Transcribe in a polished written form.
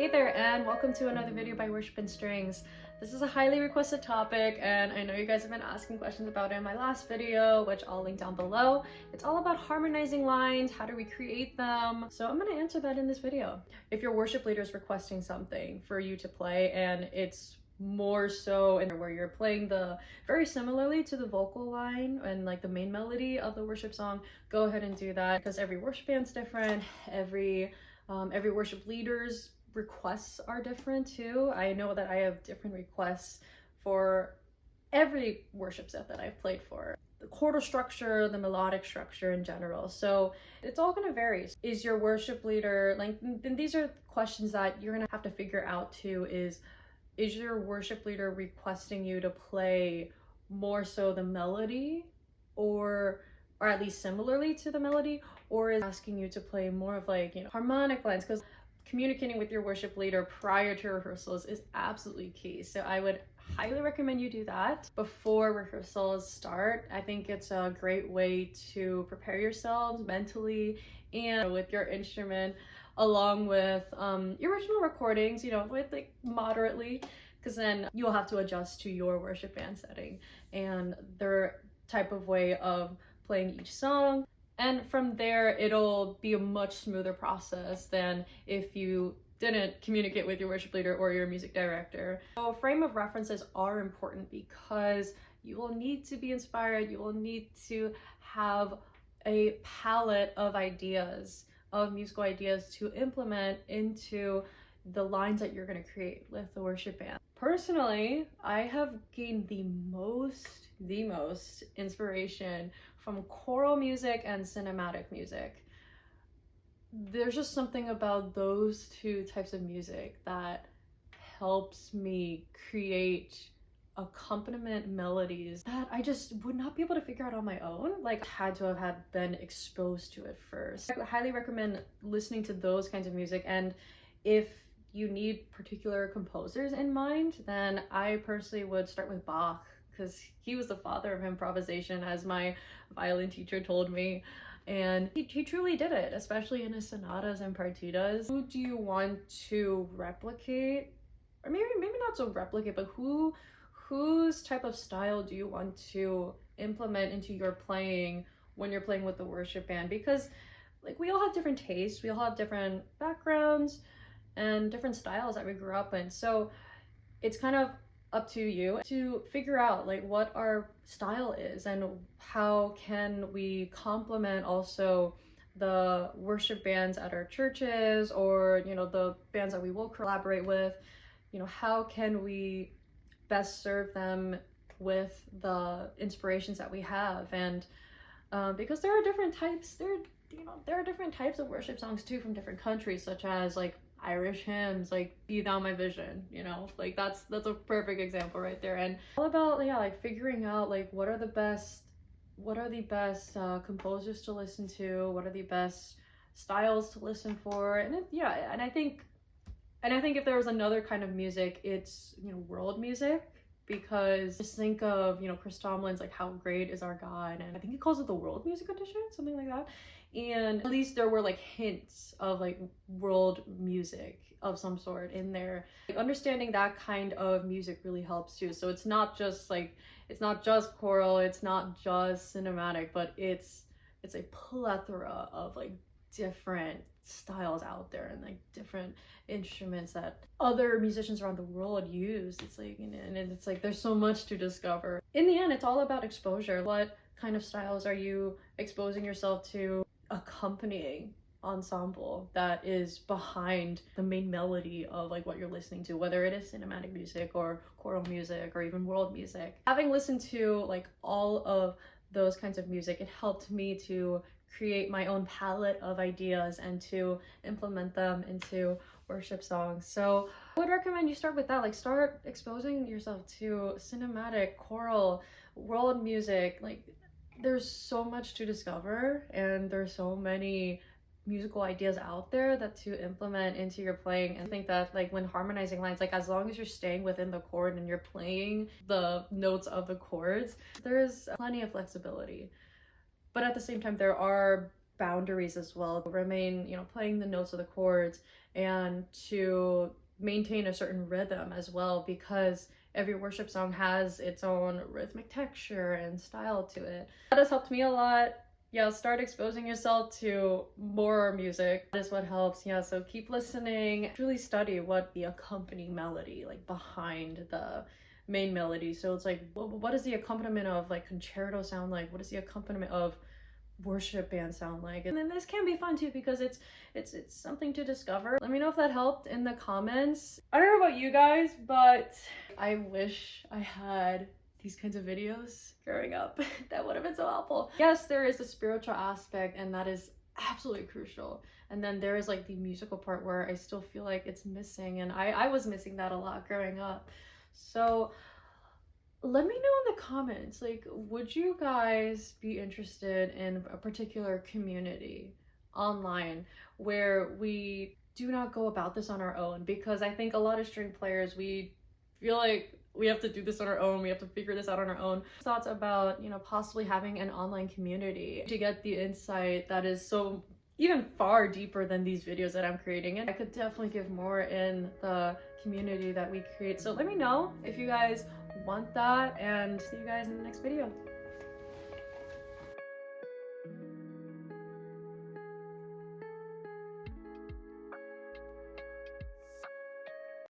Hey there, and welcome to another video by Worship and Strings. This is a highly requested topic, and I know you guys have been asking questions about it in my last video, which I'll link down below. It's all about harmonizing lines, how to recreate them. So I'm gonna answer that in this video. If your worship leader is requesting something for you to play, and it's more so in where you're playing the very similarly to the vocal line and like the main melody of the worship song, go ahead and do that, because every worship band's different. Every worship leader's requests are different too. I know that I have different requests for every worship set that I've played for. The chordal structure, the melodic structure in general. So it's all gonna vary. Is your worship leader, like, then these are questions that you're gonna have to figure out too, is your worship leader requesting you to play more so the melody or at least similarly to the melody, or is asking you to play more of like, harmonic lines? Because communicating with your worship leader prior to rehearsals is absolutely key. So I would highly recommend you do that before rehearsals start. I think it's a great way to prepare yourselves mentally and with your instrument, along with your original recordings, with like moderately, because then you'll have to adjust to your worship band setting and their type of way of playing each song. And from there, it'll be a much smoother process than if you didn't communicate with your worship leader or your music director. So frame of references are important because you will need to be inspired. You will need to have a palette of ideas, of musical ideas to implement into the lines that you're going to create with the worship band. Personally, I have gained the most inspiration from choral music and cinematic music. There's just something about those two types of music that helps me create accompaniment melodies that I just would not be able to figure out on my own. Like, I had to have been exposed to it first. I highly recommend listening to those kinds of music, and if you need particular composers in mind, then I personally would start with Bach, because he was the father of improvisation, as my violin teacher told me. And he truly did it, especially in his sonatas and partitas. Who do you want to replicate? Or maybe not so replicate, but whose type of style do you want to implement into your playing when you're playing with the worship band? Because like, we all have different tastes, we all have different backgrounds and different styles that we grew up in. So it's kind of up to you to figure out like what our style is and how can we complement also the worship bands at our churches, or the bands that we will collaborate with. How can we best serve them with the inspirations that we have? And because there are different types, there are different types of worship songs too from different countries, such as like Irish hymns, like Be Thou My Vision, like that's a perfect example right there. And all about like figuring out like what are the best composers to listen to, what are the best styles to listen for. And I think if there was another kind of music, it's world music, because just think of Chris Tomlin's like How Great Is Our God, and I think he calls it the world music edition, something like that. And at least there were like hints of like world music of some sort in there. Like, understanding that kind of music really helps too. So it's not just choral, it's not just cinematic, but it's a plethora of like different styles out there and like different instruments that other musicians around the world use. It's like, and it's like there's so much to discover. In the end, it's all about exposure. What kind of styles are you exposing yourself to? Accompanying ensemble that is behind the main melody of like what you're listening to, whether it is cinematic music or choral music or even world music. Having listened to like all of those kinds of music, it helped me to create my own palette of ideas and to implement them into worship songs. So I would recommend you start with that. Like, start exposing yourself to cinematic, choral, world music. Like, there's so much to discover, and there's so many musical ideas out there that to implement into your playing. And I think that like when harmonizing lines, like as long as you're staying within the chord and you're playing the notes of the chords, there's plenty of flexibility. But at the same time, there are boundaries as well, remain, you know, playing the notes of the chords, and to maintain a certain rhythm as well, because every worship song has its own rhythmic texture and style to it. That has helped me a lot. Yeah, start exposing yourself to more music. That is what helps. Yeah, so keep listening. Truly study what the accompanying melody, like behind the main melody. So it's like, what does the accompaniment of like concerto sound like? What does the accompaniment of worship band sound like? And then this can be fun too, because it's something to discover. Let me know if that helped in the comments. I don't know about you guys, but I wish I had these kinds of videos growing up. That would have been so helpful. Yes, there is a spiritual aspect, and that is absolutely crucial. And then there is like the musical part where I still feel like it's missing, and I was missing that a lot growing up. So let me know in the comments, like, would you guys be interested in a particular community online where we do not go about this on our own? Because I think a lot of string players, we feel like we have to do this on our own, we have to figure this out on our own. Thoughts about, you know, possibly having an online community to get the insight that is so even far deeper than these videos that I'm creating. And I could definitely give more in the community that we create. So let me know if you guys want that, and see you guys in the next video.